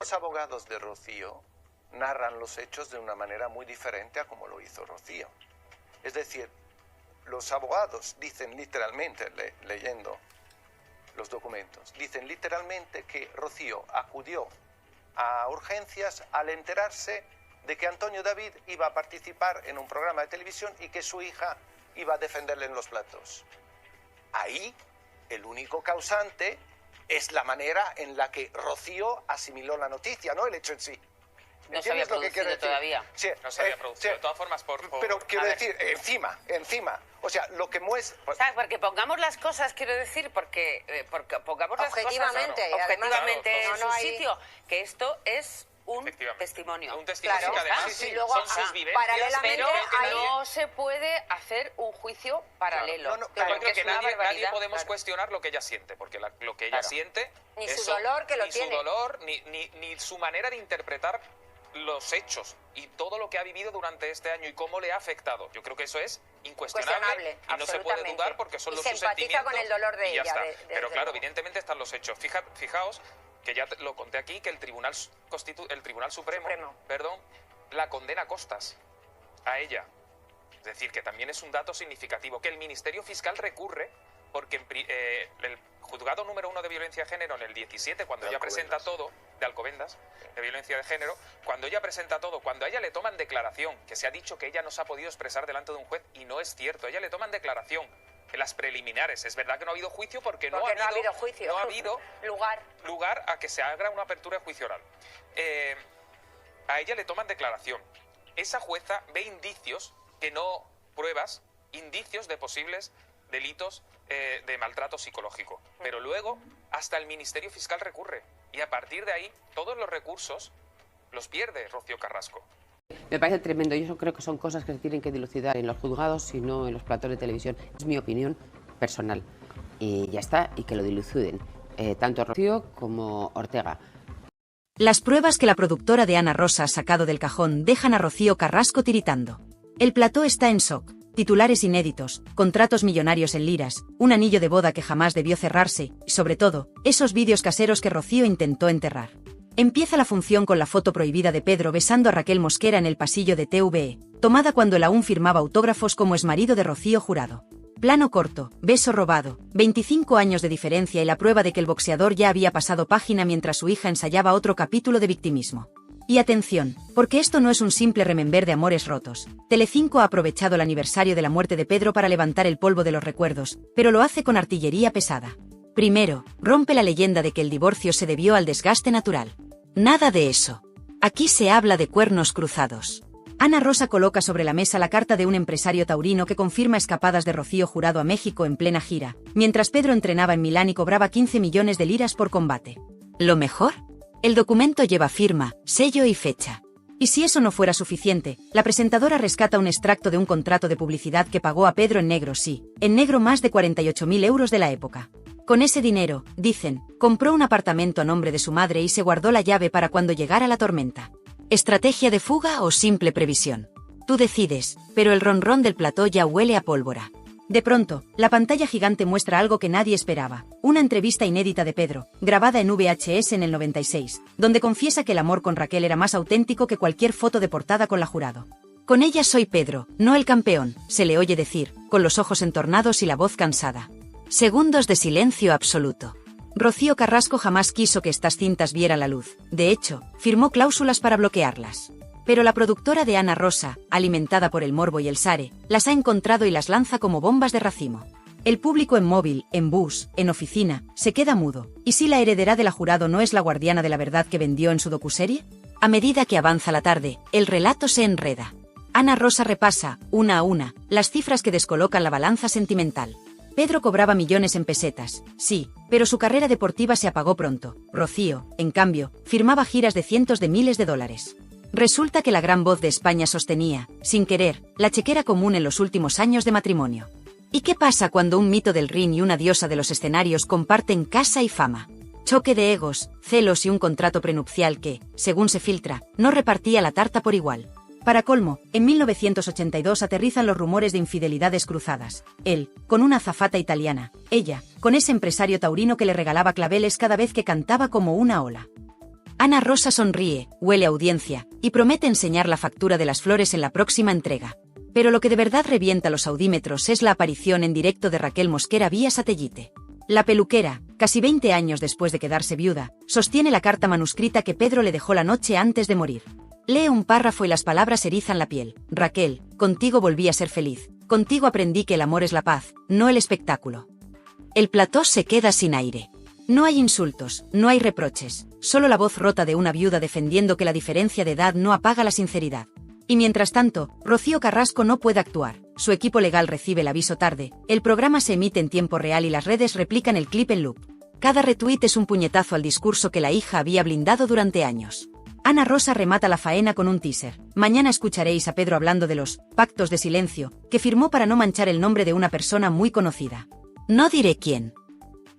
Los abogados de Rocío narran los hechos de una manera muy diferente a como lo hizo Rocío. Es decir, los abogados dicen literalmente, leyendo los documentos, dicen literalmente que Rocío acudió a urgencias al enterarse de que Antonio David iba a participar en un programa de televisión y que su hija iba a defenderle en los platos. Ahí, el único causante es la manera en la que Rocío asimiló la noticia, no el hecho en sí. No se había producido todavía. Sí, no se había producido. De todas formas, pero quiero decir, encima. O sea, lo que muestra... ¿Sabes? Porque pongamos las cosas, quiero decir, porque pongamos las cosas objetivamente en su sitio, que esto es un testimonio. Un testimonio que además y luego, son sus vivencias. Pero no se puede hacer un juicio paralelo. Claro. Yo creo que nadie podemos cuestionar lo que ella siente, porque lo que ella siente... Ni su dolor que lo tiene. Ni su dolor, ni su manera de interpretar los hechos y todo lo que ha vivido durante este año y cómo le ha afectado. Yo creo que eso es incuestionable y no se puede dudar porque son los sus sentimientos. Se empatiza con el dolor de ella. Pero claro, evidentemente están los hechos. Fijaos que ya lo conté aquí, que el Tribunal Supremo, la condena a costas a ella. Es decir, que también es un dato significativo, que el Ministerio Fiscal recurre porque el Juzgado número 1 de Violencia de Género en el 17, cuando ella presenta todo, de Alcobendas, de Violencia de Género, cuando ella presenta todo, cuando a ella le toman declaración, que se ha dicho que ella no se ha podido expresar delante de un juez, y no es cierto, a ella le toman declaración en las preliminares. Es verdad que no ha habido juicio porque no ha habido lugar a que se haga una apertura de juicio oral. A ella le toman declaración. Esa jueza ve indicios, que no pruebas, indicios de posibles delitos de maltrato psicológico. Pero luego hasta el Ministerio Fiscal recurre y a partir de ahí todos los recursos los pierde Rocío Carrasco. Me parece tremendo. Yo creo que son cosas que se tienen que dilucidar en los juzgados y no en los platos de televisión. Es mi opinión personal. Y ya está, y que lo diluciden. Tanto Rocío como Ortega. Las pruebas que la productora de Ana Rosa ha sacado del cajón dejan a Rocío Carrasco tiritando. El plató está en shock. Titulares inéditos, contratos millonarios en liras, un anillo de boda que jamás debió cerrarse, y sobre todo, esos vídeos caseros que Rocío intentó enterrar. Empieza la función con la foto prohibida de Pedro besando a Raquel Mosquera en el pasillo de TVE, tomada cuando él aún firmaba autógrafos como exmarido de Rocío Jurado. Plano corto, beso robado, 25 años de diferencia y la prueba de que el boxeador ya había pasado página mientras su hija ensayaba otro capítulo de victimismo. Y atención, porque esto no es un simple remember de amores rotos. Telecinco ha aprovechado el aniversario de la muerte de Pedro para levantar el polvo de los recuerdos, pero lo hace con artillería pesada. Primero, rompe la leyenda de que el divorcio se debió al desgaste natural. Nada de eso. Aquí se habla de cuernos cruzados. Ana Rosa coloca sobre la mesa la carta de un empresario taurino que confirma escapadas de Rocío Jurado a México en plena gira, mientras Pedro entrenaba en Milán y cobraba 15 millones de liras por combate. ¿Lo mejor? El documento lleva firma, sello y fecha. Y si eso no fuera suficiente, la presentadora rescata un extracto de un contrato de publicidad que pagó a Pedro en negro, en negro más de 48.000 euros de la época. Con ese dinero, dicen, compró un apartamento a nombre de su madre y se guardó la llave para cuando llegara la tormenta. ¿Estrategia de fuga o simple previsión? Tú decides, pero el ronrón del plató ya huele a pólvora. De pronto, la pantalla gigante muestra algo que nadie esperaba, una entrevista inédita de Pedro, grabada en VHS en el 96, donde confiesa que el amor con Raquel era más auténtico que cualquier foto de portada con la Jurado. Con ella soy Pedro, no el campeón, se le oye decir, con los ojos entornados y la voz cansada. Segundos de silencio absoluto. Rocío Carrasco jamás quiso que estas cintas vieran la luz, de hecho, firmó cláusulas para bloquearlas. Pero la productora de Ana Rosa, alimentada por el morbo y el sare, las ha encontrado y las lanza como bombas de racimo. El público en móvil, en bus, en oficina, se queda mudo. ¿Y si la heredera de la Jurado no es la guardiana de la verdad que vendió en su docuserie? A medida que avanza la tarde, el relato se enreda. Ana Rosa repasa, una a una, las cifras que descolocan la balanza sentimental. Pedro cobraba millones en pesetas, sí, pero su carrera deportiva se apagó pronto. Rocío, en cambio, firmaba giras de cientos de miles de dólares. Resulta que la gran voz de España sostenía, sin querer, la chequera común en los últimos años de matrimonio. ¿Y qué pasa cuando un mito del ring y una diosa de los escenarios comparten casa y fama? Choque de egos, celos y un contrato prenupcial que, según se filtra, no repartía la tarta por igual. Para colmo, en 1982 aterrizan los rumores de infidelidades cruzadas. Él, con una azafata italiana. Ella, con ese empresario taurino que le regalaba claveles cada vez que cantaba como una ola. Ana Rosa sonríe, huele a audiencia, y promete enseñar la factura de las flores en la próxima entrega. Pero lo que de verdad revienta los audímetros es la aparición en directo de Raquel Mosquera vía satélite. La peluquera, casi 20 años después de quedarse viuda, sostiene la carta manuscrita que Pedro le dejó la noche antes de morir. Lee un párrafo y las palabras erizan la piel. Raquel, contigo volví a ser feliz. Contigo aprendí que el amor es la paz, no el espectáculo. El plató se queda sin aire. No hay insultos, no hay reproches, solo la voz rota de una viuda defendiendo que la diferencia de edad no apaga la sinceridad. Y mientras tanto, Rocío Carrasco no puede actuar, su equipo legal recibe el aviso tarde, el programa se emite en tiempo real y las redes replican el clip en loop. Cada retweet es un puñetazo al discurso que la hija había blindado durante años. Ana Rosa remata la faena con un teaser. Mañana escucharéis a Pedro hablando de los pactos de silencio, que firmó para no manchar el nombre de una persona muy conocida. No diré quién.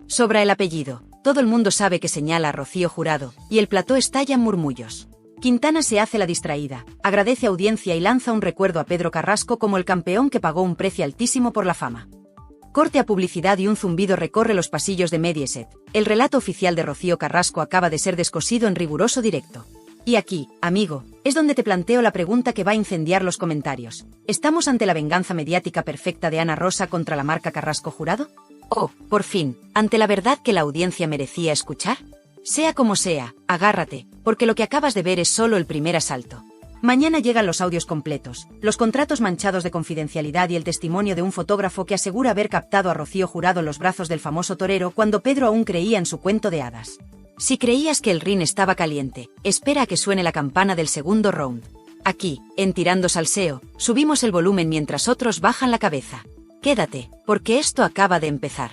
Sobra el apellido, todo el mundo sabe que señala a Rocío Jurado, y el plató estalla en murmullos. Quintana se hace la distraída, agradece audiencia y lanza un recuerdo a Pedro Carrasco como el campeón que pagó un precio altísimo por la fama. Corte a publicidad y un zumbido recorre los pasillos de Mediaset. El relato oficial de Rocío Carrasco acaba de ser descosido en riguroso directo. Y aquí, amigo, es donde te planteo la pregunta que va a incendiar los comentarios. ¿Estamos ante la venganza mediática perfecta de Ana Rosa contra la marca Carrasco Jurado? ¿O, por fin, ante la verdad que la audiencia merecía escuchar? Sea como sea, agárrate, porque lo que acabas de ver es solo el primer asalto. Mañana llegan los audios completos, los contratos manchados de confidencialidad y el testimonio de un fotógrafo que asegura haber captado a Rocío Jurado en los brazos del famoso torero cuando Pedro aún creía en su cuento de hadas. Si creías que el ring estaba caliente, espera a que suene la campana del segundo round. Aquí, en Tirando Salseo, subimos el volumen mientras otros bajan la cabeza. Quédate, porque esto acaba de empezar.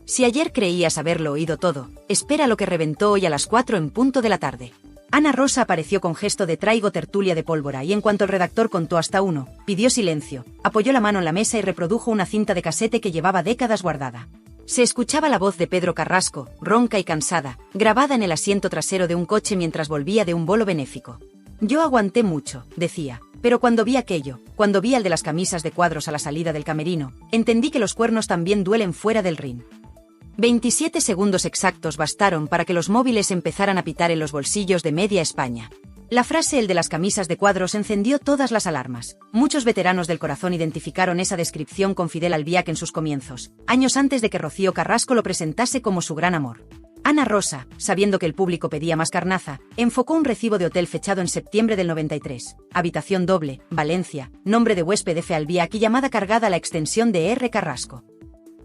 Si ayer creías haberlo oído todo, espera lo que reventó hoy a las 4 en punto de la tarde. Ana Rosa apareció con gesto de traigo tertulia de pólvora y en cuanto el redactor contó hasta 1, pidió silencio, apoyó la mano en la mesa y reprodujo una cinta de casete que llevaba décadas guardada. Se escuchaba la voz de Pedro Carrasco, ronca y cansada, grabada en el asiento trasero de un coche mientras volvía de un bolo benéfico. Yo aguanté mucho, decía, pero cuando vi aquello, cuando vi al de las camisas de cuadros a la salida del camerino, entendí que los cuernos también duelen fuera del ring. 27 segundos exactos bastaron para que los móviles empezaran a pitar en los bolsillos de media España. La frase "el de las camisas de cuadros" encendió todas las alarmas. Muchos veteranos del corazón identificaron esa descripción con Fidel Albiac en sus comienzos, años antes de que Rocío Carrasco lo presentase como su gran amor. Ana Rosa, sabiendo que el público pedía más carnaza, enfocó un recibo de hotel fechado en septiembre del 93. Habitación doble, Valencia, nombre de huésped F. Albiac y llamada cargada a la extensión de R. Carrasco.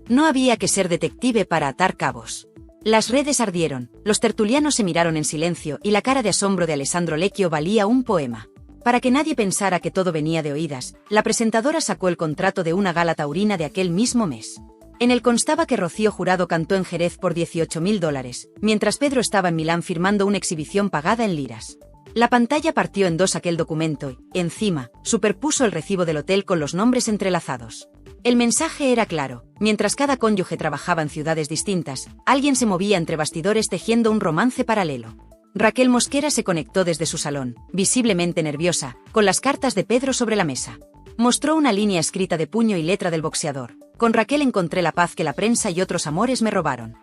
No había que ser detective para atar cabos. Las redes ardieron, los tertulianos se miraron en silencio y la cara de asombro de Alessandro Lecchio valía un poema. Para que nadie pensara que todo venía de oídas, la presentadora sacó el contrato de una gala taurina de aquel mismo mes. En él constaba que Rocío Jurado cantó en Jerez por $18.000, mientras Pedro estaba en Milán firmando una exhibición pagada en liras. La pantalla partió en dos aquel documento y, encima, superpuso el recibo del hotel con los nombres entrelazados. El mensaje era claro: mientras cada cónyuge trabajaba en ciudades distintas, alguien se movía entre bastidores tejiendo un romance paralelo. Raquel Mosquera se conectó desde su salón, visiblemente nerviosa, con las cartas de Pedro sobre la mesa. Mostró una línea escrita de puño y letra del boxeador: con Raquel encontré la paz que la prensa y otros amores me robaron.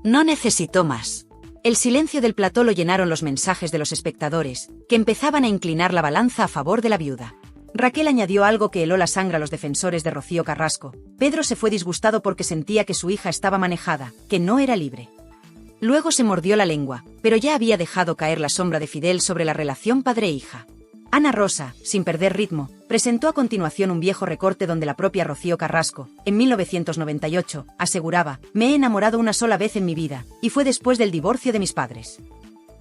No necesitó más. El silencio del plató lo llenaron los mensajes de los espectadores, que empezaban a inclinar la balanza a favor de la viuda. Raquel añadió algo que heló la sangre a los defensores de Rocío Carrasco. Pedro se fue disgustado porque sentía que su hija estaba manejada, que no era libre. Luego se mordió la lengua, pero ya había dejado caer la sombra de Fidel sobre la relación padre-hija. Ana Rosa, sin perder ritmo, presentó a continuación un viejo recorte donde la propia Rocío Carrasco, en 1998, aseguraba: me he enamorado una sola vez en mi vida, y fue después del divorcio de mis padres.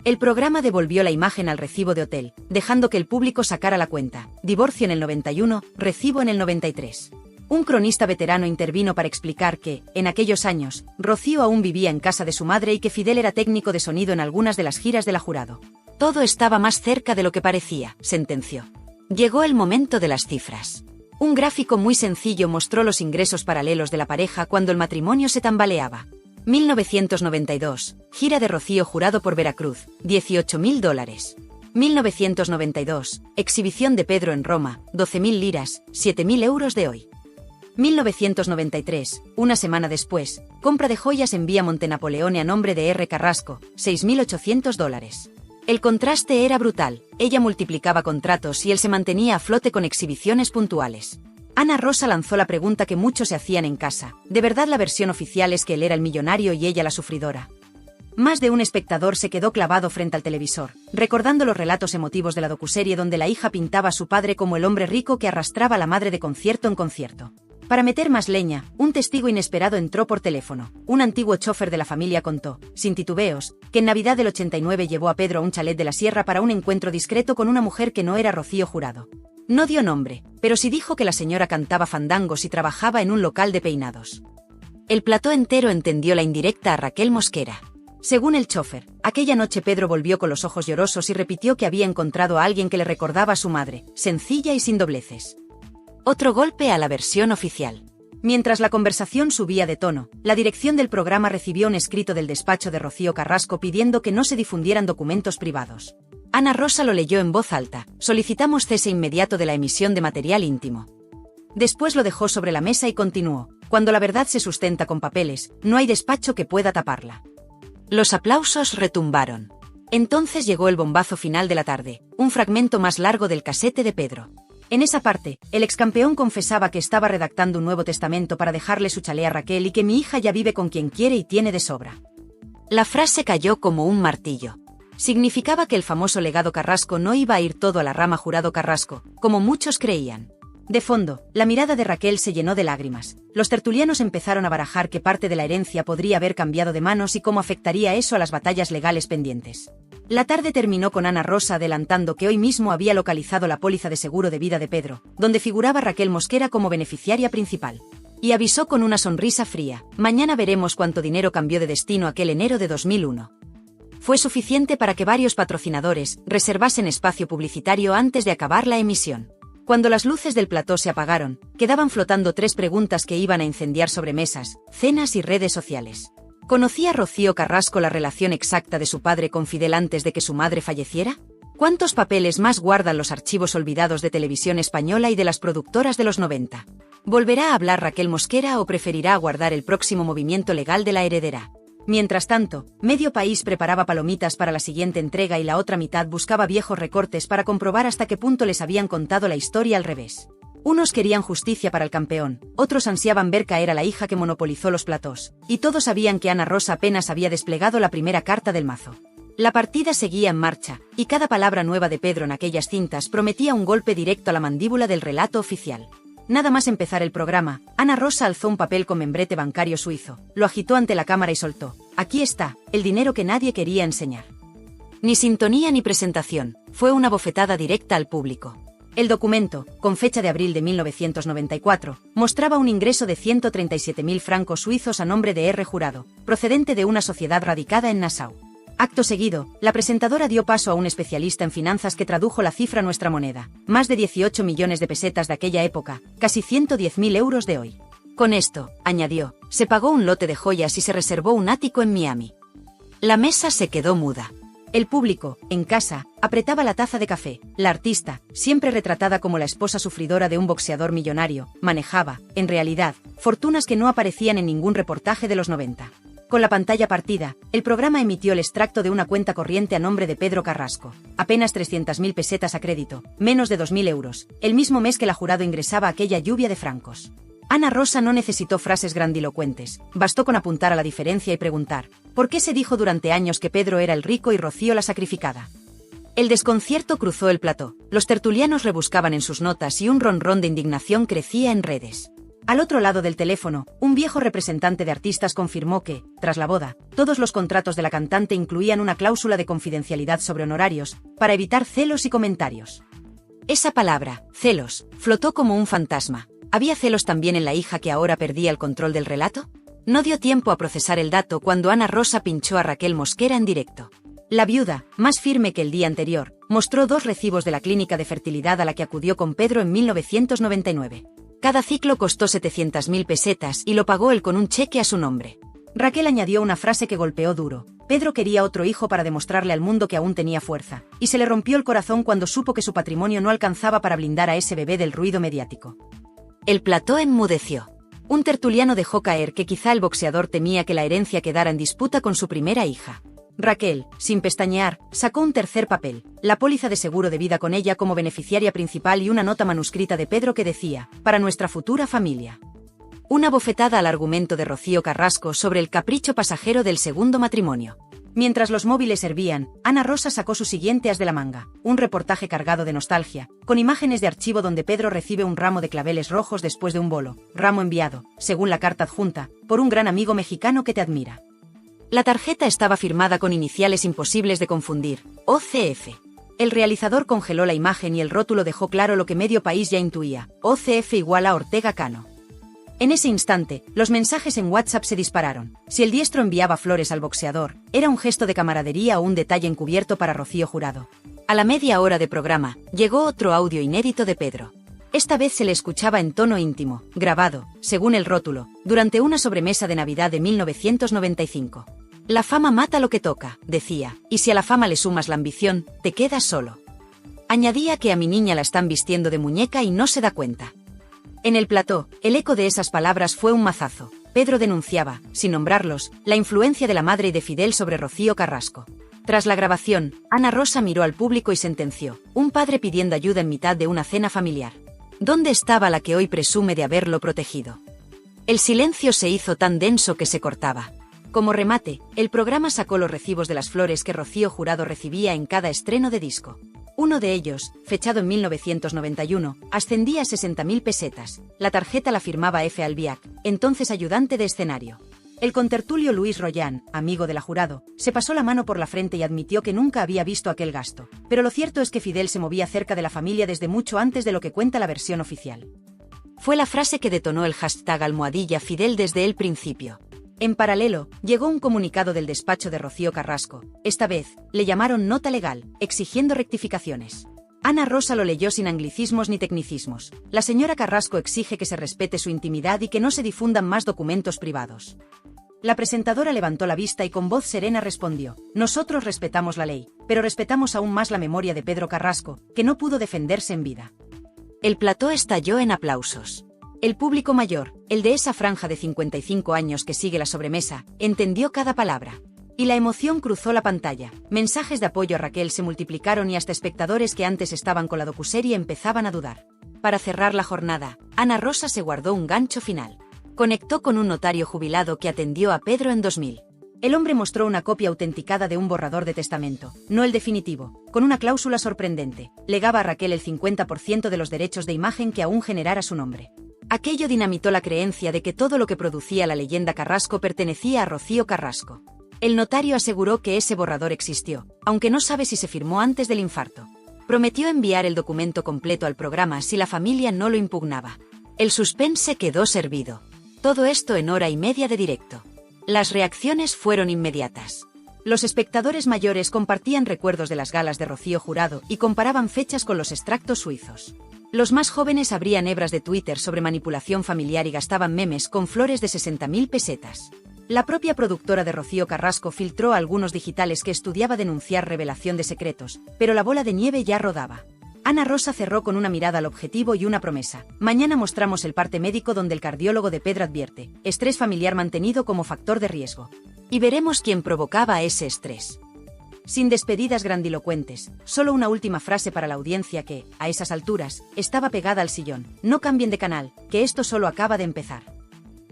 El programa devolvió la imagen al recibo de hotel, dejando que el público sacara la cuenta: divorcio en el 91, recibo en el 93. Un cronista veterano intervino para explicar que, en aquellos años, Rocío aún vivía en casa de su madre y que Fidel era técnico de sonido en algunas de las giras de la Jurado. Todo estaba más cerca de lo que parecía, sentenció. Llegó el momento de las cifras. Un gráfico muy sencillo mostró los ingresos paralelos de la pareja cuando el matrimonio se tambaleaba. 1992, gira de Rocío Jurado por Veracruz, $18.000. 1992, exhibición de Pedro en Roma, 12.000 liras, 7.000 euros de hoy. 1993, una semana después, compra de joyas en vía Montenapoleone a nombre de R. Carrasco, $6.800. El contraste era brutal, ella multiplicaba contratos y él se mantenía a flote con exhibiciones puntuales. Ana Rosa lanzó la pregunta que muchos se hacían en casa: ¿de verdad la versión oficial es que él era el millonario y ella la sufridora? Más de un espectador se quedó clavado frente al televisor, recordando los relatos emotivos de la docuserie donde la hija pintaba a su padre como el hombre rico que arrastraba a la madre de concierto en concierto. Para meter más leña, un testigo inesperado entró por teléfono. Un antiguo chofer de la familia contó, sin titubeos, que en Navidad del 89 llevó a Pedro a un chalet de la Sierra para un encuentro discreto con una mujer que no era Rocío Jurado. No dio nombre, pero sí dijo que la señora cantaba fandangos y trabajaba en un local de peinados. El plató entero entendió la indirecta a Raquel Mosquera. Según el chofer, aquella noche Pedro volvió con los ojos llorosos y repitió que había encontrado a alguien que le recordaba a su madre, sencilla y sin dobleces. Otro golpe a la versión oficial. Mientras la conversación subía de tono, la dirección del programa recibió un escrito del despacho de Rocío Carrasco pidiendo que no se difundieran documentos privados. Ana Rosa lo leyó en voz alta: solicitamos cese inmediato de la emisión de material íntimo. Después lo dejó sobre la mesa y continuó: cuando la verdad se sustenta con papeles, no hay despacho que pueda taparla. Los aplausos retumbaron. Entonces llegó el bombazo final de la tarde, un fragmento más largo del casete de Pedro. En esa parte, el excampeón confesaba que estaba redactando un nuevo testamento para dejarle su chalet a Raquel y que mi hija ya vive con quien quiere y tiene de sobra. La frase cayó como un martillo. Significaba que el famoso legado Carrasco no iba a ir todo a la rama Jurado Carrasco, como muchos creían. De fondo, la mirada de Raquel se llenó de lágrimas. Los tertulianos empezaron a barajar qué parte de la herencia podría haber cambiado de manos y cómo afectaría eso a las batallas legales pendientes. La tarde terminó con Ana Rosa adelantando que hoy mismo había localizado la póliza de seguro de vida de Pedro, donde figuraba Raquel Mosquera como beneficiaria principal. Y avisó con una sonrisa fría: mañana veremos cuánto dinero cambió de destino aquel enero de 2001. Fue suficiente para que varios patrocinadores reservasen espacio publicitario antes de acabar la emisión. Cuando las luces del plató se apagaron, quedaban flotando 3 preguntas que iban a incendiar sobremesas, cenas y redes sociales. ¿Conocía Rocío Carrasco la relación exacta de su padre con Fidel antes de que su madre falleciera? ¿Cuántos papeles más guardan los archivos olvidados de Televisión Española y de las productoras de los 90? ¿Volverá a hablar Raquel Mosquera o preferirá aguardar el próximo movimiento legal de la heredera? Mientras tanto, medio país preparaba palomitas para la siguiente entrega y la otra mitad buscaba viejos recortes para comprobar hasta qué punto les habían contado la historia al revés. Unos querían justicia para el campeón, otros ansiaban ver caer a la hija que monopolizó los platós, y todos sabían que Ana Rosa apenas había desplegado la primera carta del mazo. La partida seguía en marcha, y cada palabra nueva de Pedro en aquellas cintas prometía un golpe directo a la mandíbula del relato oficial. Nada más empezar el programa, Ana Rosa alzó un papel con membrete bancario suizo, lo agitó ante la cámara y soltó: aquí está, el dinero que nadie quería enseñar. Ni sintonía ni presentación, fue una bofetada directa al público. El documento, con fecha de abril de 1994, mostraba un ingreso de 137.000 francos suizos a nombre de R. Jurado, procedente de una sociedad radicada en Nassau. Acto seguido, la presentadora dio paso a un especialista en finanzas que tradujo la cifra a nuestra moneda: más de 18 millones de pesetas de aquella época, casi 110.000 euros de hoy. Con esto, añadió, se pagó un lote de joyas y se reservó un ático en Miami. La mesa se quedó muda. El público, en casa, apretaba la taza de café. La artista, siempre retratada como la esposa sufridora de un boxeador millonario, manejaba, en realidad, fortunas que no aparecían en ningún reportaje de los 90. Con la pantalla partida, el programa emitió el extracto de una cuenta corriente a nombre de Pedro Carrasco. Apenas 300.000 pesetas a crédito, menos de 2.000 euros, el mismo mes que la Jurado ingresaba aquella lluvia de francos. Ana Rosa no necesitó frases grandilocuentes, bastó con apuntar a la diferencia y preguntar: ¿por qué se dijo durante años que Pedro era el rico y Rocío la sacrificada? El desconcierto cruzó el plató, los tertulianos rebuscaban en sus notas y un ronrón de indignación crecía en redes. Al otro lado del teléfono, un viejo representante de artistas confirmó que, tras la boda, todos los contratos de la cantante incluían una cláusula de confidencialidad sobre honorarios, para evitar celos y comentarios. Esa palabra, celos, flotó como un fantasma. ¿Había celos también en la hija que ahora perdía el control del relato? No dio tiempo a procesar el dato cuando Ana Rosa pinchó a Raquel Mosquera en directo. La viuda, más firme que el día anterior, mostró 2 recibos de la clínica de fertilidad a la que acudió con Pedro en 1999. Cada ciclo costó 700.000 pesetas y lo pagó él con un cheque a su nombre. Raquel añadió una frase que golpeó duro: Pedro quería otro hijo para demostrarle al mundo que aún tenía fuerza, y se le rompió el corazón cuando supo que su patrimonio no alcanzaba para blindar a ese bebé del ruido mediático. El plató enmudeció. Un tertuliano dejó caer que quizá el boxeador temía que la herencia quedara en disputa con su primera hija. Raquel, sin pestañear, sacó un tercer papel, la póliza de seguro de vida con ella como beneficiaria principal y una nota manuscrita de Pedro que decía, para nuestra futura familia. Una bofetada al argumento de Rocío Carrasco sobre el capricho pasajero del segundo matrimonio. Mientras los móviles hervían, Ana Rosa sacó su siguiente as de la manga, un reportaje cargado de nostalgia, con imágenes de archivo donde Pedro recibe un ramo de claveles rojos después de un bolo, ramo enviado, según la carta adjunta, por un gran amigo mexicano que te admira. La tarjeta estaba firmada con iniciales imposibles de confundir, OCF. El realizador congeló la imagen y el rótulo dejó claro lo que medio país ya intuía, OCF igual a Ortega Cano. En ese instante, los mensajes en WhatsApp se dispararon. Si el diestro enviaba flores al boxeador, era un gesto de camaradería o un detalle encubierto para Rocío Jurado. A la media hora de programa, llegó otro audio inédito de Pedro. Esta vez se le escuchaba en tono íntimo, grabado, según el rótulo, durante una sobremesa de Navidad de 1995. La fama mata lo que toca, decía, y si a la fama le sumas la ambición, te quedas solo. Añadía que a mi niña la están vistiendo de muñeca y no se da cuenta. En el plató, el eco de esas palabras fue un mazazo. Pedro denunciaba, sin nombrarlos, la influencia de la madre y de Fidel sobre Rocío Carrasco. Tras la grabación, Ana Rosa miró al público y sentenció, un padre pidiendo ayuda en mitad de una cena familiar. ¿Dónde estaba la que hoy presume de haberlo protegido? El silencio se hizo tan denso que se cortaba. Como remate, el programa sacó los recibos de las flores que Rocío Jurado recibía en cada estreno de disco. Uno de ellos, fechado en 1991, ascendía a 60.000 pesetas. La tarjeta la firmaba F. Albiac, entonces ayudante de escenario. El contertulio Luis Rollán, amigo de la Jurado, se pasó la mano por la frente y admitió que nunca había visto aquel gasto. Pero lo cierto es que Fidel se movía cerca de la familia desde mucho antes de lo que cuenta la versión oficial. Fue la frase que detonó el hashtag #Fidel desde el principio. En paralelo, llegó un comunicado del despacho de Rocío Carrasco. Esta vez, le llamaron nota legal, exigiendo rectificaciones. Ana Rosa lo leyó sin anglicismos ni tecnicismos. La señora Carrasco exige que se respete su intimidad y que no se difundan más documentos privados. La presentadora levantó la vista y con voz serena respondió, nosotros respetamos la ley, pero respetamos aún más la memoria de Pedro Carrasco, que no pudo defenderse en vida. El plató estalló en aplausos. El público mayor, el de esa franja de 55 años que sigue la sobremesa, entendió cada palabra. Y la emoción cruzó la pantalla. Mensajes de apoyo a Raquel se multiplicaron y hasta espectadores que antes estaban con la docuserie empezaban a dudar. Para cerrar la jornada, Ana Rosa se guardó un gancho final. Conectó con un notario jubilado que atendió a Pedro en 2000. El hombre mostró una copia autenticada de un borrador de testamento, no el definitivo, con una cláusula sorprendente. Legaba a Raquel el 50% de los derechos de imagen que aún generara su nombre. Aquello dinamitó la creencia de que todo lo que producía la leyenda Carrasco pertenecía a Rocío Carrasco. El notario aseguró que ese borrador existió, aunque no sabe si se firmó antes del infarto. Prometió enviar el documento completo al programa si la familia no lo impugnaba. El suspense quedó servido. Todo esto en hora y media de directo. Las reacciones fueron inmediatas. Los espectadores mayores compartían recuerdos de las galas de Rocío Jurado y comparaban fechas con los extractos suizos. Los más jóvenes abrían hebras de Twitter sobre manipulación familiar y gastaban memes con flores de 60.000 pesetas. La propia productora de Rocío Carrasco filtró a algunos digitales que estudiaba denunciar revelación de secretos, pero la bola de nieve ya rodaba. Ana Rosa cerró con una mirada al objetivo y una promesa. Mañana mostramos el parte médico donde el cardiólogo de Pedro advierte, estrés familiar mantenido como factor de riesgo. Y veremos quién provocaba ese estrés. Sin despedidas grandilocuentes, solo una última frase para la audiencia que, a esas alturas, estaba pegada al sillón. No cambien de canal, que esto solo acaba de empezar.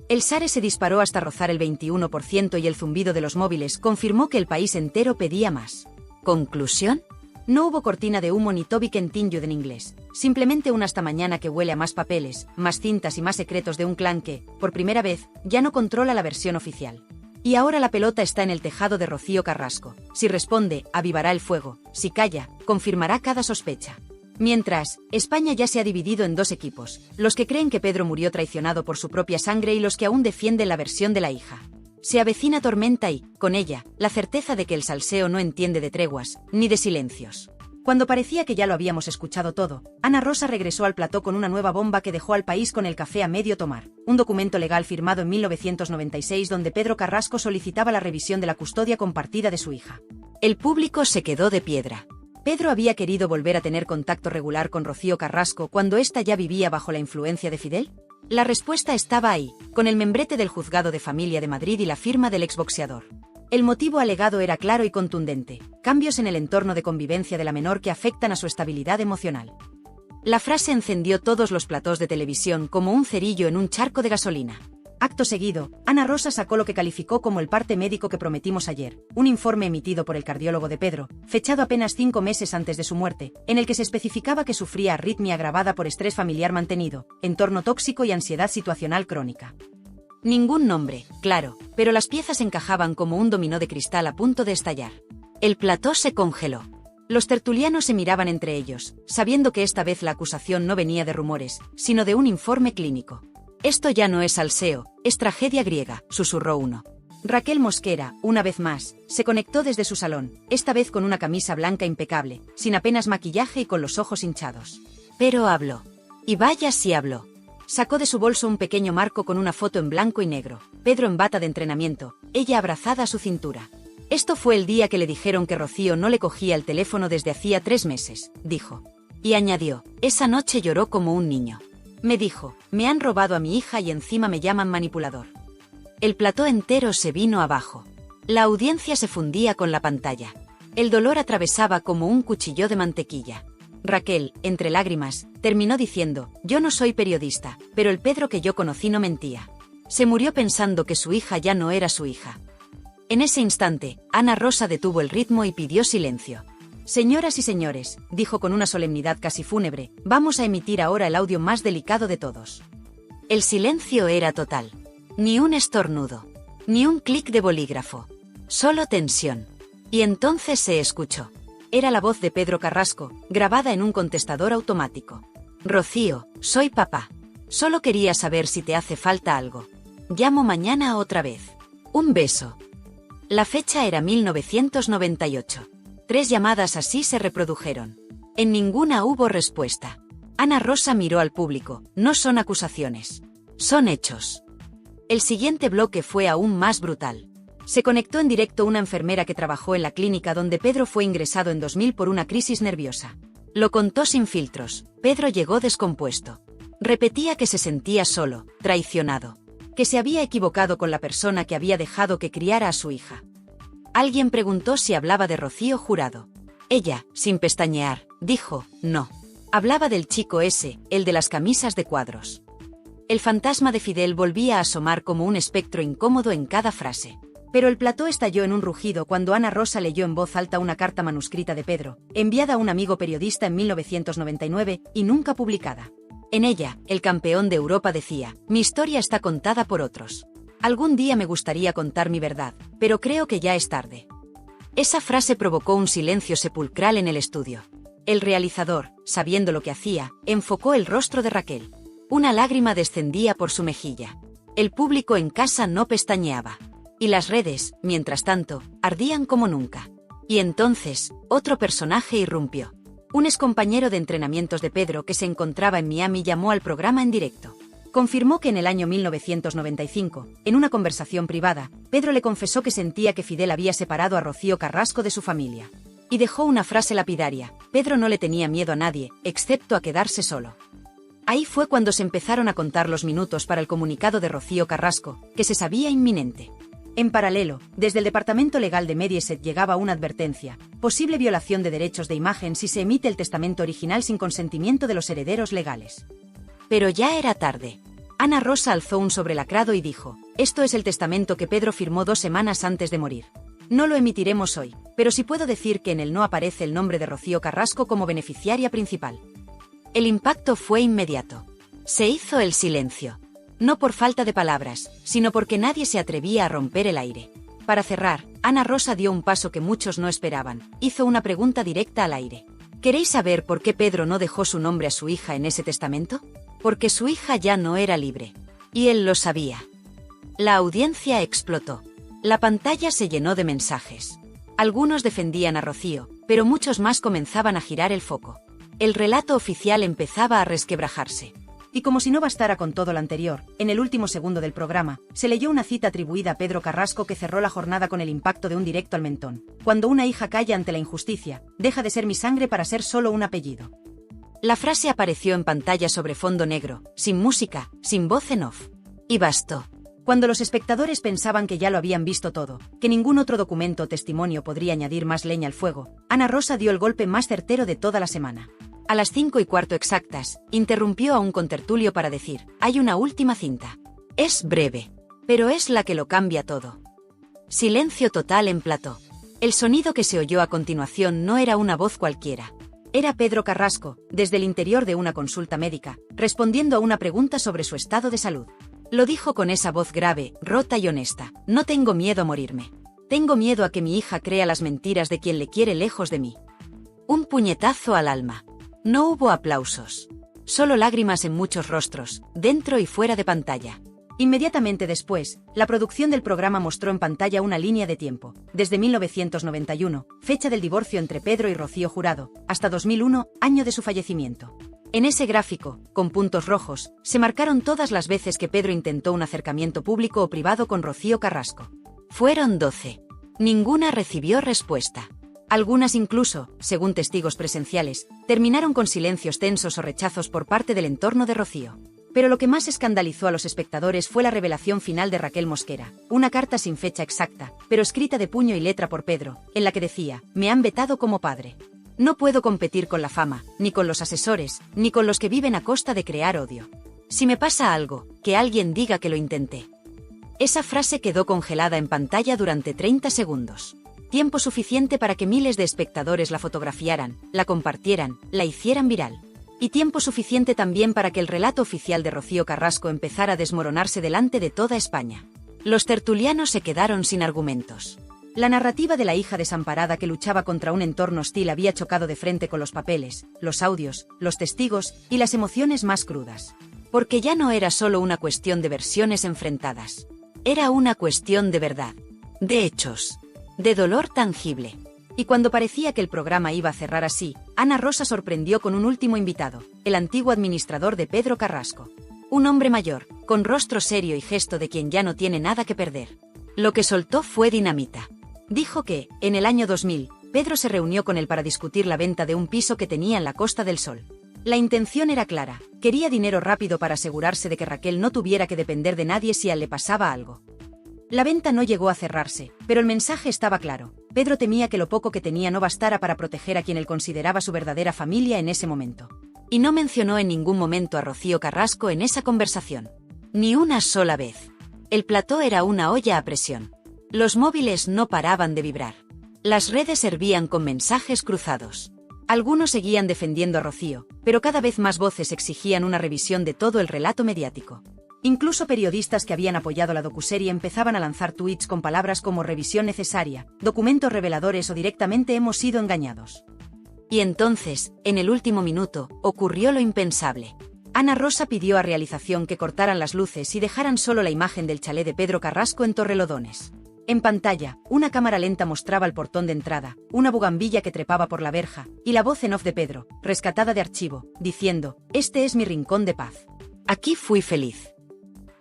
El SARE se disparó hasta rozar el 21% y el zumbido de los móviles confirmó que el país entero pedía más. ¿Conclusión? No hubo cortina de humo ni Toby Continued en inglés. Simplemente un hasta mañana que huele a más papeles, más cintas y más secretos de un clan que, por primera vez, ya no controla la versión oficial. Y ahora la pelota está en el tejado de Rocío Carrasco. Si responde, avivará el fuego. Si calla, confirmará cada sospecha. Mientras, España ya se ha dividido en dos equipos, los que creen que Pedro murió traicionado por su propia sangre y los que aún defienden la versión de la hija. Se avecina tormenta y, con ella, la certeza de que el salseo no entiende de treguas, ni de silencios. Cuando parecía que ya lo habíamos escuchado todo, Ana Rosa regresó al plató con una nueva bomba que dejó al país con el café a medio tomar. Un documento legal firmado en 1996 donde Pedro Carrasco solicitaba la revisión de la custodia compartida de su hija. El público se quedó de piedra. Pedro había querido volver a tener contacto regular con Rocío Carrasco cuando ésta ya vivía bajo la influencia de Fidel. La respuesta estaba ahí, con el membrete del Juzgado de Familia de Madrid y la firma del exboxeador. El motivo alegado era claro y contundente: cambios en el entorno de convivencia de la menor que afectan a su estabilidad emocional. La frase encendió todos los platós de televisión como un cerillo en un charco de gasolina. Acto seguido, Ana Rosa sacó lo que calificó como el parte médico que prometimos ayer, un informe emitido por el cardiólogo de Pedro, fechado apenas 5 meses antes de su muerte, en el que se especificaba que sufría arritmia agravada por estrés familiar mantenido, entorno tóxico y ansiedad situacional crónica. Ningún nombre, claro, pero las piezas encajaban como un dominó de cristal a punto de estallar. El plató se congeló. Los tertulianos se miraban entre ellos, sabiendo que esta vez la acusación no venía de rumores, sino de un informe clínico. «Esto ya no es salseo, es tragedia griega», susurró uno. Raquel Mosquera, una vez más, se conectó desde su salón, esta vez con una camisa blanca impecable, sin apenas maquillaje y con los ojos hinchados. Pero habló. Y vaya si habló. Sacó de su bolso un pequeño marco con una foto en blanco y negro, Pedro en bata de entrenamiento, ella abrazada a su cintura. «Esto fue el día que le dijeron que Rocío no le cogía el teléfono desde hacía 3 meses», dijo. Y añadió: «Esa noche lloró como un niño. Me dijo, me han robado a mi hija y encima me llaman manipulador». El plató entero se vino abajo. La audiencia se fundía con la pantalla. El dolor atravesaba como un cuchillo de mantequilla. Raquel, entre lágrimas, terminó diciendo: «Yo no soy periodista, pero el Pedro que yo conocí no mentía. Se murió pensando que su hija ya no era su hija». En ese instante, Ana Rosa detuvo el ritmo y pidió silencio. «Señoras y señores», dijo con una solemnidad casi fúnebre, «vamos a emitir ahora el audio más delicado de todos». El silencio era total. Ni un estornudo. Ni un clic de bolígrafo. Solo tensión. Y entonces se escuchó. Era la voz de Pedro Carrasco, grabada en un contestador automático. «Rocío, soy papá. Solo quería saber si te hace falta algo. Llamo mañana otra vez. Un beso». La fecha era 1998. 3 llamadas así se reprodujeron. En ninguna hubo respuesta. Ana Rosa miró al público. No son acusaciones. Son hechos. El siguiente bloque fue aún más brutal. Se conectó en directo una enfermera que trabajó en la clínica donde Pedro fue ingresado en 2000 por una crisis nerviosa. Lo contó sin filtros. Pedro llegó descompuesto. Repetía que se sentía solo, traicionado. Que se había equivocado con la persona que había dejado que criara a su hija. Alguien preguntó si hablaba de Rocío Jurado. Ella, sin pestañear, dijo: «No». Hablaba del chico ese, el de las camisas de cuadros. El fantasma de Fidel volvía a asomar como un espectro incómodo en cada frase. Pero el plató estalló en un rugido cuando Ana Rosa leyó en voz alta una carta manuscrita de Pedro, enviada a un amigo periodista en 1999 y nunca publicada. En ella, el campeón de Europa decía: «Mi historia está contada por otros. Algún día me gustaría contar mi verdad, pero creo que ya es tarde». Esa frase provocó un silencio sepulcral en el estudio. El realizador, sabiendo lo que hacía, enfocó el rostro de Raquel. Una lágrima descendía por su mejilla. El público en casa no pestañeaba. Y las redes, mientras tanto, ardían como nunca. Y entonces, otro personaje irrumpió. Un excompañero de entrenamientos de Pedro que se encontraba en Miami llamó al programa en directo. Confirmó que en el año 1995, en una conversación privada, Pedro le confesó que sentía que Fidel había separado a Rocío Carrasco de su familia. Y dejó una frase lapidaria: Pedro no le tenía miedo a nadie, excepto a quedarse solo. Ahí fue cuando se empezaron a contar los minutos para el comunicado de Rocío Carrasco, que se sabía inminente. En paralelo, desde el departamento legal de Mediaset llegaba una advertencia: posible violación de derechos de imagen si se emite el testamento original sin consentimiento de los herederos legales. Pero ya era tarde. Ana Rosa alzó un sobrelacrado y dijo: «Esto es el testamento que Pedro firmó 2 semanas antes de morir. No lo emitiremos hoy, pero sí puedo decir que en él no aparece el nombre de Rocío Carrasco como beneficiaria principal». El impacto fue inmediato. Se hizo el silencio. No por falta de palabras, sino porque nadie se atrevía a romper el aire. Para cerrar, Ana Rosa dio un paso que muchos no esperaban. Hizo una pregunta directa al aire. ¿Queréis saber por qué Pedro no dejó su nombre a su hija en ese testamento? Porque su hija ya no era libre. Y él lo sabía. La audiencia explotó. La pantalla se llenó de mensajes. Algunos defendían a Rocío, pero muchos más comenzaban a girar el foco. El relato oficial empezaba a resquebrajarse. Y como si no bastara con todo lo anterior, en el último segundo del programa, se leyó una cita atribuida a Pedro Carrasco que cerró la jornada con el impacto de un directo al mentón. Cuando una hija calla ante la injusticia, deja de ser mi sangre para ser solo un apellido. La frase apareció en pantalla sobre fondo negro, sin música, sin voz en off. Y bastó. Cuando los espectadores pensaban que ya lo habían visto todo, que ningún otro documento o testimonio podría añadir más leña al fuego, Ana Rosa dio el golpe más certero de toda la semana. A las 5:15 exactas, interrumpió a un contertulio para decir: hay una última cinta. Es breve, pero es la que lo cambia todo. Silencio total en plató. El sonido que se oyó a continuación no era una voz cualquiera. Era Pedro Carrasco, desde el interior de una consulta médica, respondiendo a una pregunta sobre su estado de salud. Lo dijo con esa voz grave, rota y honesta: no tengo miedo a morirme. Tengo miedo a que mi hija crea las mentiras de quien le quiere lejos de mí. Un puñetazo al alma. No hubo aplausos. Solo lágrimas en muchos rostros, dentro y fuera de pantalla. Inmediatamente después, la producción del programa mostró en pantalla una línea de tiempo, desde 1991, fecha del divorcio entre Pedro y Rocío Jurado, hasta 2001, año de su fallecimiento. En ese gráfico, con puntos rojos, se marcaron todas las veces que Pedro intentó un acercamiento público o privado con Rocío Carrasco. Fueron 12. Ninguna recibió respuesta. Algunas incluso, según testigos presenciales, terminaron con silencios tensos o rechazos por parte del entorno de Rocío. Pero lo que más escandalizó a los espectadores fue la revelación final de Raquel Mosquera, una carta sin fecha exacta, pero escrita de puño y letra por Pedro, en la que decía: me han vetado como padre. No puedo competir con la fama, ni con los asesores, ni con los que viven a costa de crear odio. Si me pasa algo, que alguien diga que lo intenté. Esa frase quedó congelada en pantalla durante 30 segundos. Tiempo suficiente para que miles de espectadores la fotografiaran, la compartieran, la hicieran viral. Y tiempo suficiente también para que el relato oficial de Rocío Carrasco empezara a desmoronarse delante de toda España. Los tertulianos se quedaron sin argumentos. La narrativa de la hija desamparada que luchaba contra un entorno hostil había chocado de frente con los papeles, los audios, los testigos y las emociones más crudas. Porque ya no era solo una cuestión de versiones enfrentadas. Era una cuestión de verdad, de hechos, de dolor tangible. Y cuando parecía que el programa iba a cerrar así, Ana Rosa sorprendió con un último invitado, el antiguo administrador de Pedro Carrasco. Un hombre mayor, con rostro serio y gesto de quien ya no tiene nada que perder. Lo que soltó fue dinamita. Dijo que, en el año 2000, Pedro se reunió con él para discutir la venta de un piso que tenía en la Costa del Sol. La intención era clara: quería dinero rápido para asegurarse de que Raquel no tuviera que depender de nadie si a él le pasaba algo. La venta no llegó a cerrarse, pero el mensaje estaba claro. Pedro temía que lo poco que tenía no bastara para proteger a quien él consideraba su verdadera familia en ese momento. Y no mencionó en ningún momento a Rocío Carrasco en esa conversación. Ni una sola vez. El plató era una olla a presión. Los móviles no paraban de vibrar. Las redes hervían con mensajes cruzados. Algunos seguían defendiendo a Rocío, pero cada vez más voces exigían una revisión de todo el relato mediático. Incluso periodistas que habían apoyado la docuserie empezaban a lanzar tweets con palabras como revisión necesaria, documentos reveladores o directamente hemos sido engañados. Y entonces, en el último minuto, ocurrió lo impensable. Ana Rosa pidió a realización que cortaran las luces y dejaran solo la imagen del chalet de Pedro Carrasco en Torrelodones. En pantalla, una cámara lenta mostraba el portón de entrada, una bugambilla que trepaba por la verja, y la voz en off de Pedro, rescatada de archivo, diciendo: este es mi rincón de paz. Aquí fui feliz.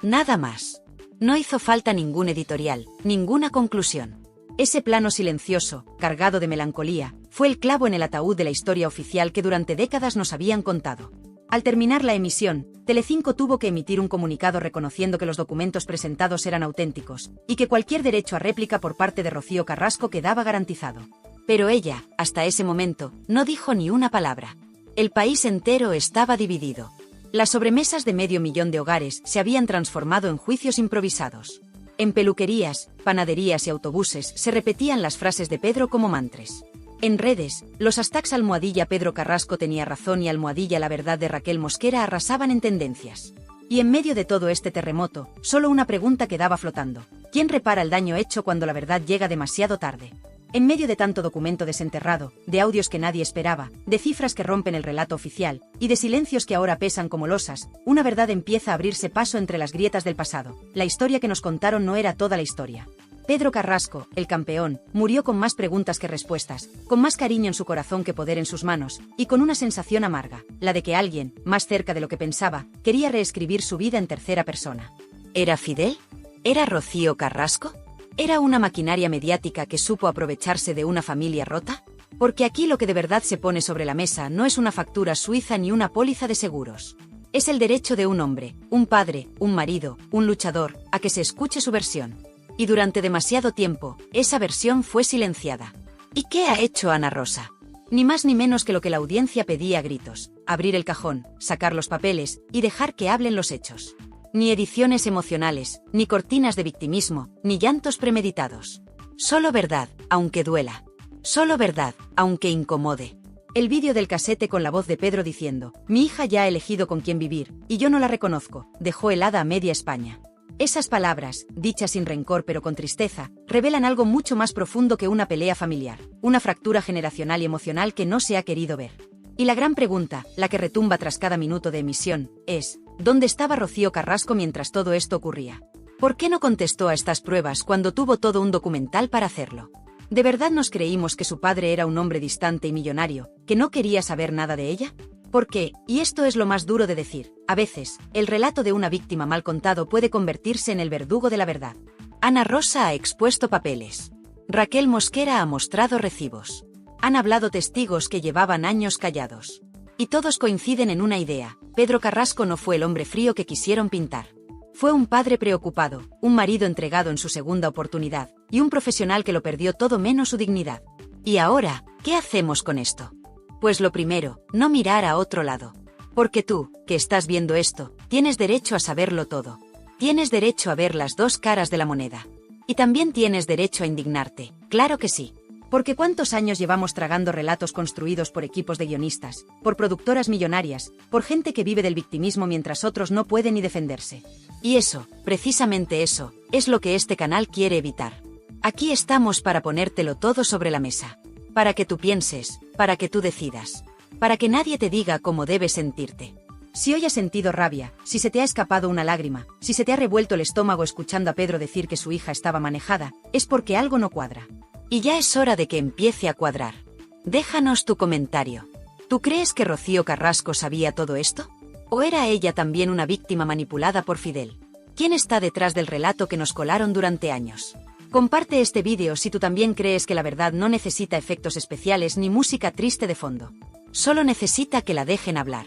Nada más. No hizo falta ningún editorial, ninguna conclusión. Ese plano silencioso, cargado de melancolía, fue el clavo en el ataúd de la historia oficial que durante décadas nos habían contado. Al terminar la emisión, Telecinco tuvo que emitir un comunicado reconociendo que los documentos presentados eran auténticos, y que cualquier derecho a réplica por parte de Rocío Carrasco quedaba garantizado. Pero ella, hasta ese momento, no dijo ni una palabra. El país entero estaba dividido. Las sobremesas de 500.000 de hogares se habían transformado en juicios improvisados. En peluquerías, panaderías y autobuses se repetían las frases de Pedro como mantras. En redes, los hashtags almohadilla Pedro Carrasco tenía razón y almohadilla la verdad de Raquel Mosquera arrasaban en tendencias. Y en medio de todo este terremoto, solo una pregunta quedaba flotando: ¿quién repara el daño hecho cuando la verdad llega demasiado tarde? En medio de tanto documento desenterrado, de audios que nadie esperaba, de cifras que rompen el relato oficial, y de silencios que ahora pesan como losas, una verdad empieza a abrirse paso entre las grietas del pasado. La historia que nos contaron no era toda la historia. Pedro Carrasco, el campeón, murió con más preguntas que respuestas, con más cariño en su corazón que poder en sus manos, y con una sensación amarga, la de que alguien, más cerca de lo que pensaba, quería reescribir su vida en tercera persona. ¿Era Fidel? ¿Era Rocío Carrasco? ¿Era una maquinaria mediática que supo aprovecharse de una familia rota? Porque aquí lo que de verdad se pone sobre la mesa no es una factura suiza ni una póliza de seguros. Es el derecho de un hombre, un padre, un marido, un luchador, a que se escuche su versión. Y durante demasiado tiempo, esa versión fue silenciada. ¿Y qué ha hecho Ana Rosa? Ni más ni menos que lo que la audiencia pedía a gritos: abrir el cajón, sacar los papeles y dejar que hablen los hechos. Ni ediciones emocionales, ni cortinas de victimismo, ni llantos premeditados. Solo verdad, aunque duela. Solo verdad, aunque incomode. El vídeo del casete con la voz de Pedro diciendo: mi hija ya ha elegido con quién vivir, y yo no la reconozco, dejó helada a media España. Esas palabras, dichas sin rencor pero con tristeza, revelan algo mucho más profundo que una pelea familiar, una fractura generacional y emocional que no se ha querido ver. Y la gran pregunta, la que retumba tras cada minuto de emisión, es: ¿dónde estaba Rocío Carrasco mientras todo esto ocurría? ¿Por qué no contestó a estas pruebas cuando tuvo todo un documental para hacerlo? ¿De verdad nos creímos que su padre era un hombre distante y millonario, que no quería saber nada de ella? Porque, y esto es lo más duro de decir, a veces, el relato de una víctima mal contado puede convertirse en el verdugo de la verdad. Ana Rosa ha expuesto papeles. Raquel Mosquera ha mostrado recibos. Han hablado testigos que llevaban años callados. Y todos coinciden en una idea: Pedro Carrasco no fue el hombre frío que quisieron pintar. Fue un padre preocupado, un marido entregado en su segunda oportunidad, y un profesional que lo perdió todo menos su dignidad. Y ahora, ¿qué hacemos con esto? Pues lo primero, no mirar a otro lado. Porque tú, que estás viendo esto, tienes derecho a saberlo todo. Tienes derecho a ver las dos caras de la moneda. Y también tienes derecho a indignarte, claro que sí. Porque ¿cuántos años llevamos tragando relatos construidos por equipos de guionistas, por productoras millonarias, por gente que vive del victimismo mientras otros no pueden ni defenderse? Y eso, precisamente eso, es lo que este canal quiere evitar. Aquí estamos para ponértelo todo sobre la mesa. Para que tú pienses, para que tú decidas. Para que nadie te diga cómo debes sentirte. Si hoy has sentido rabia, si se te ha escapado una lágrima, si se te ha revuelto el estómago escuchando a Pedro decir que su hija estaba manejada, es porque algo no cuadra. Y ya es hora de que empiece a cuadrar. Déjanos tu comentario. ¿Tú crees que Rocío Carrasco sabía todo esto? ¿O era ella también una víctima manipulada por Fidel? ¿Quién está detrás del relato que nos colaron durante años? Comparte este vídeo si tú también crees que la verdad no necesita efectos especiales ni música triste de fondo. Solo necesita que la dejen hablar.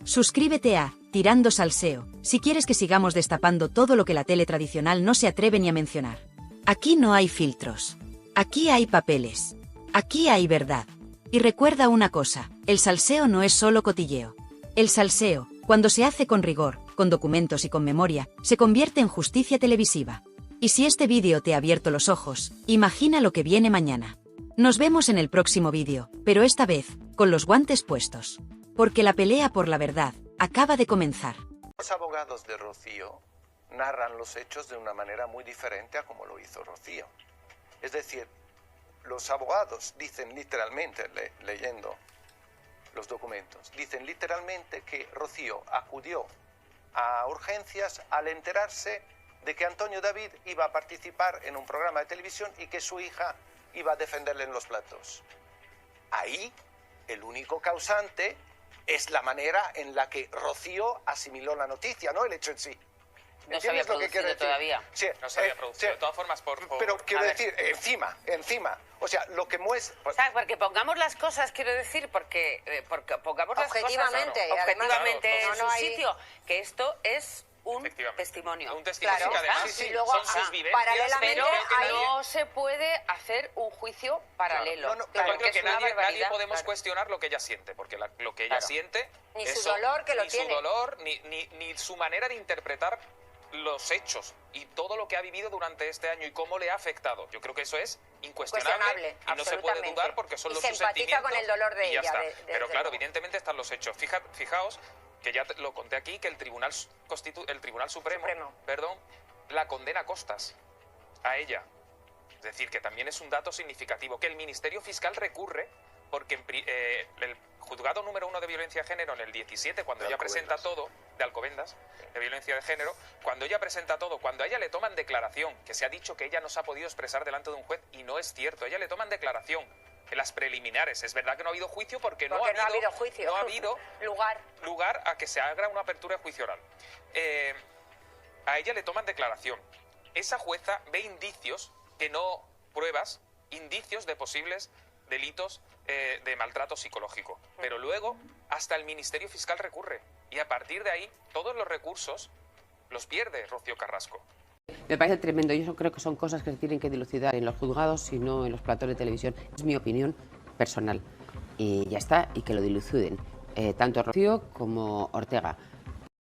Suscríbete a Tirando Salseo si quieres que sigamos destapando todo lo que la tele tradicional no se atreve ni a mencionar. Aquí no hay filtros. Aquí hay papeles. Aquí hay verdad. Y recuerda una cosa, el salseo no es solo cotilleo. El salseo, cuando se hace con rigor, con documentos y con memoria, se convierte en justicia televisiva. Y si este vídeo te ha abierto los ojos, imagina lo que viene mañana. Nos vemos en el próximo vídeo, pero esta vez, con los guantes puestos. Porque la pelea por la verdad acaba de comenzar. Los abogados de Rocío narran los hechos de una manera muy diferente a como lo hizo Rocío. Es decir, los abogados dicen literalmente, leyendo los documentos, dicen literalmente que Rocío acudió a urgencias al enterarse de que Antonio David iba a participar en un programa de televisión y que su hija iba a defenderle en los platos. Ahí, el único causante es la manera en la que Rocío asimiló la noticia, no el hecho en sí. No se había producido todavía. Sí, no se había producido. Sí. De todas formas, Pero quiero decir, encima. O sea, lo que muestra... O sea, porque pongamos las cosas, quiero decir, porque pongamos las cosas objetivamente en su sitio, que esto es un testimonio. Un testimonio, claro, que además y luego, son sus vivencias. paralelamente, pero no se puede hacer un juicio paralelo. Claro, porque es nadie podemos cuestionar lo que ella siente, porque lo que ella siente... Ni su dolor que lo tiene. Ni su dolor, ni su manera de interpretar los hechos y todo lo que ha vivido durante este año y cómo le ha afectado. Yo creo que eso es incuestionable y no se puede dudar porque son los sentimientos. Con el dolor de ella. Pero claro, evidentemente están los hechos. Fijaos que ya lo conté aquí, que el Tribunal Supremo, la condena a costas a ella. Es decir, que también es un dato significativo, que el Ministerio Fiscal recurre porque el juzgado número 1 de violencia de género en el 17, cuando ella presenta todo, de Alcobendas, de violencia de género, cuando ella presenta todo, cuando a ella le toman declaración, que se ha dicho que ella no se ha podido expresar delante de un juez, y no es cierto, a ella le toman declaración en las preliminares. Es verdad que no ha habido juicio porque no ha habido lugar a que se haga una apertura de juicio oral. A ella le toman declaración. Esa jueza ve indicios, que no pruebas, indicios de posibles delitos de maltrato psicológico. Pero luego hasta el Ministerio Fiscal recurre. Y a partir de ahí, todos los recursos los pierde Rocío Carrasco. Me parece tremendo. Yo creo que son cosas que se tienen que dilucidar en los juzgados y no en los platos de televisión. Es mi opinión personal. Y ya está, y que lo diluciden. Tanto Rocío como Ortega.